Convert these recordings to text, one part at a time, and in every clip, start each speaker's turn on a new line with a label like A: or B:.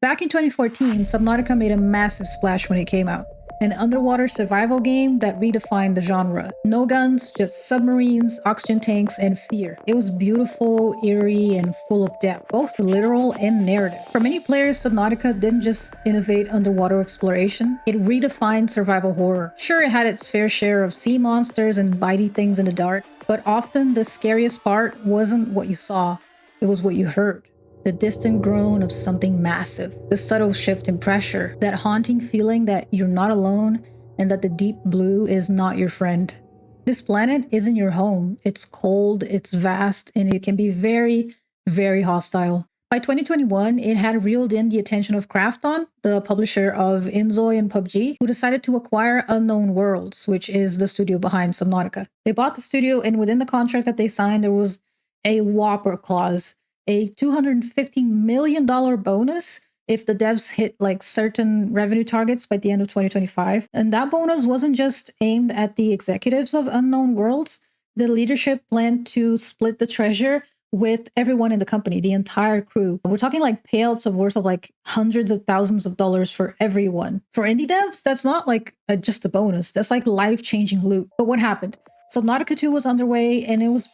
A: Back in 2014, Subnautica made a massive splash when it came out. An underwater survival game that redefined the genre. No guns, just submarines, oxygen tanks, and fear. It was beautiful, eerie, and full of depth, both literal and narrative. For many players, Subnautica didn't just innovate underwater exploration, it redefined survival horror. Sure, it had its fair share of sea monsters and bitey things in the dark, but often the scariest part wasn't what you saw, it was what you heard. The distant groan of something massive, the subtle shift in pressure, that haunting feeling that you're not alone and that the deep blue is not your friend. This planet isn't your home. It's cold, it's vast, and it can be very, very hostile. By 2021, it had reeled in the attention of Krafton, the publisher of Inzoi and PUBG, who decided to acquire Unknown Worlds, which is the studio behind Subnautica. They bought the studio, and within the contract that they signed, there was a whopper clause, a $250 million bonus if the devs hit like certain revenue targets by the end of 2025. And that bonus wasn't just aimed at the executives of Unknown Worlds. The leadership planned to split the treasure with everyone in the company, the entire crew. We're talking like payouts of worth of like hundreds of thousands of dollars for everyone. For indie devs, that's not like just a bonus. That's like life-changing loot. But what happened? Subnautica 2 was underway and it was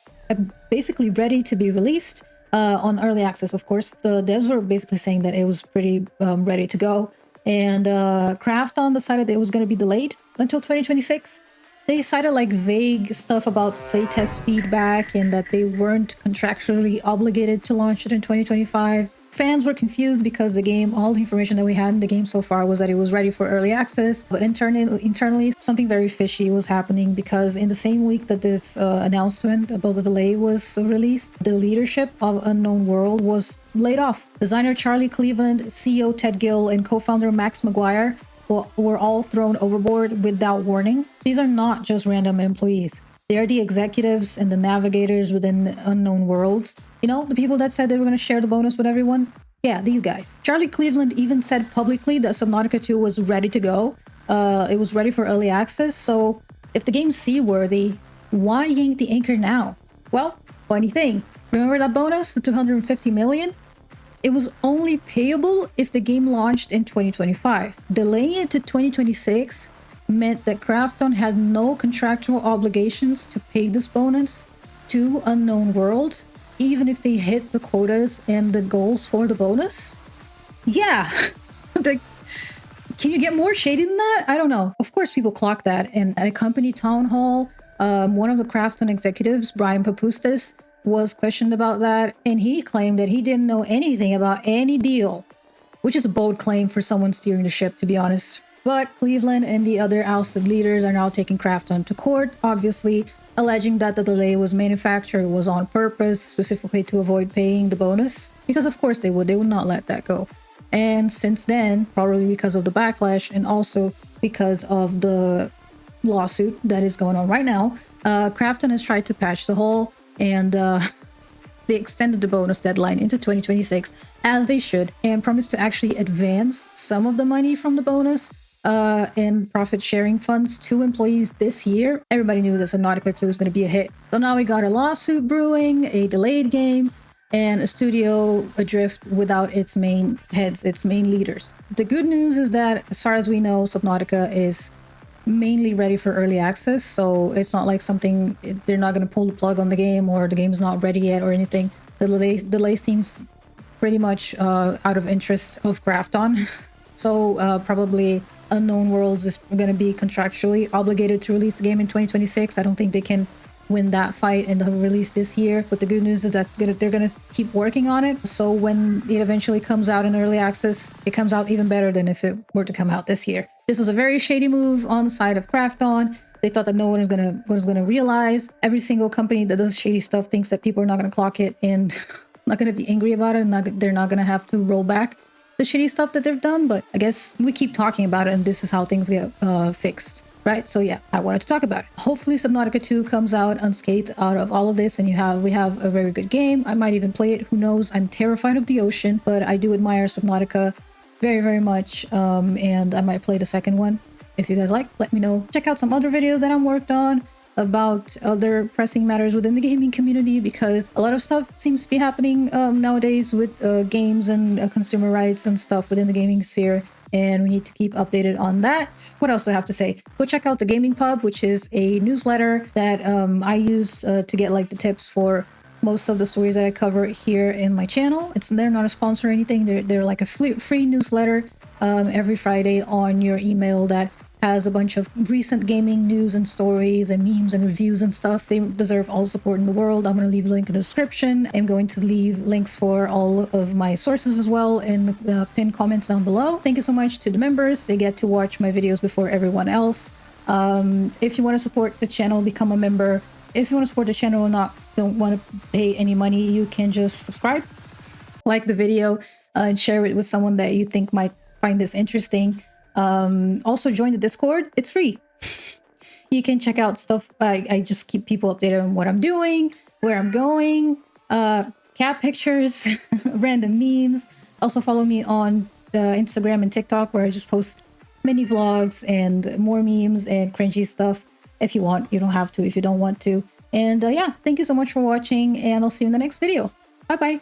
A: basically ready to be released. On early access, of course. The devs were basically saying that it was pretty ready to go. And Krafton decided it was going to be delayed until 2026. They cited like vague stuff about playtest feedback and that they weren't contractually obligated to launch it in 2025. Fans were confused because the game, all the information that we had in the game so far was that it was ready for early access. But internally, something very fishy was happening because in the same week that this announcement about the delay was released, the leadership of Unknown World was laid off. Designer Charlie Cleveland, CEO Ted Gill, and co-founder Max McGuire were all thrown overboard without warning. These are not just random employees. They are the executives and the navigators within Unknown Worlds. You know, the people that said they were going to share the bonus with everyone? Yeah, these guys. Charlie Cleveland even said publicly that Subnautica 2 was ready to go. It was ready for early access. So if the game's seaworthy, why yank the anchor now? Well, funny thing. Remember that bonus, the 250 million? It was only payable if the game launched in 2025. Delaying it to 2026 meant that Krafton had no contractual obligations to pay this bonus to Unknown Worlds, even if they hit the quotas and the goals for the bonus. Yeah, like, can you get more shady than that? I don't know. Of course, people clock that. And at a company town hall, one of the Krafton executives, Brian Papustas, was questioned about that, and he claimed that he didn't know anything about any deal, which is a bold claim for someone steering the ship, to be honest. But Cleveland and the other ousted leaders are now taking Krafton to court, obviously, alleging that the delay was manufactured, was on purpose, specifically to avoid paying the bonus. Because of course they would not let that go. And since then, probably because of the backlash and also because of the lawsuit that is going on right now, Krafton has tried to patch the hole, and they extended the bonus deadline into 2026, as they should, and promised to actually advance some of the money from the bonus and profit sharing funds to employees this year. Everybody knew that Subnautica 2 was going to be a hit. So now we got a lawsuit brewing, a delayed game, and a studio adrift without its main heads, its main leaders. The good news is that, as far as we know, Subnautica is mainly ready for early access, so it's not like something, they're not going to pull the plug on the game or the game's not ready yet or anything. The delay seems pretty much out of interest of Krafton. So probably Unknown Worlds is going to be contractually obligated to release the game in 2026. I don't think they can win that fight in the release this year, but the good news is that they're going to keep working on it, so when it eventually comes out in early access, it comes out even better than if it were to come out this year. This was a very shady move on the side of Krafton. They thought that no one was gonna realize. Every single company that does shady stuff thinks that people are not gonna clock it and not gonna be angry about it, and they're not gonna have to roll back the shitty stuff that they've done. But I guess we keep talking about it, and this is how things get fixed. Right, so yeah, I wanted to talk about it. Hopefully Subnautica 2 comes out unscathed out of all of this, and we have a very good game. I might even play it, who knows. I'm terrified of the ocean, but I do admire Subnautica very, very much, and I might play the second one. If you guys like, let me know. Check out some other videos that I'm worked on. about other pressing matters within the gaming community, because a lot of stuff seems to be happening nowadays with games and consumer rights and stuff within the gaming sphere, and we need to keep updated on that. What else do I have to say? Go check out the Gaming Pub, which is a newsletter that I use to get like the tips for most of the stories that I cover here in my channel. They're not a sponsor or anything. They're like a free newsletter every Friday on your email that has a bunch of recent gaming news and stories and memes and reviews and stuff. They deserve all support in the world. I'm going to leave a link in the description. I'm going to leave links for all of my sources as well in the pinned comments down below. Thank you so much to the members. They get to watch my videos before everyone else. If you want to support the channel, become a member. If you want to support the channel and don't want to pay any money, you can just subscribe, like the video, and share it with someone that you think might find this interesting. Also join the Discord. It's free. You can check out stuff. I just keep people updated on what I'm doing, where I'm going, cat pictures, random memes. Also follow me on Instagram and TikTok, where I just post mini vlogs and more memes and cringy stuff. If you want, you don't have to if you don't want to. And yeah, thank you so much for watching, and I'll see you in the next video. Bye bye.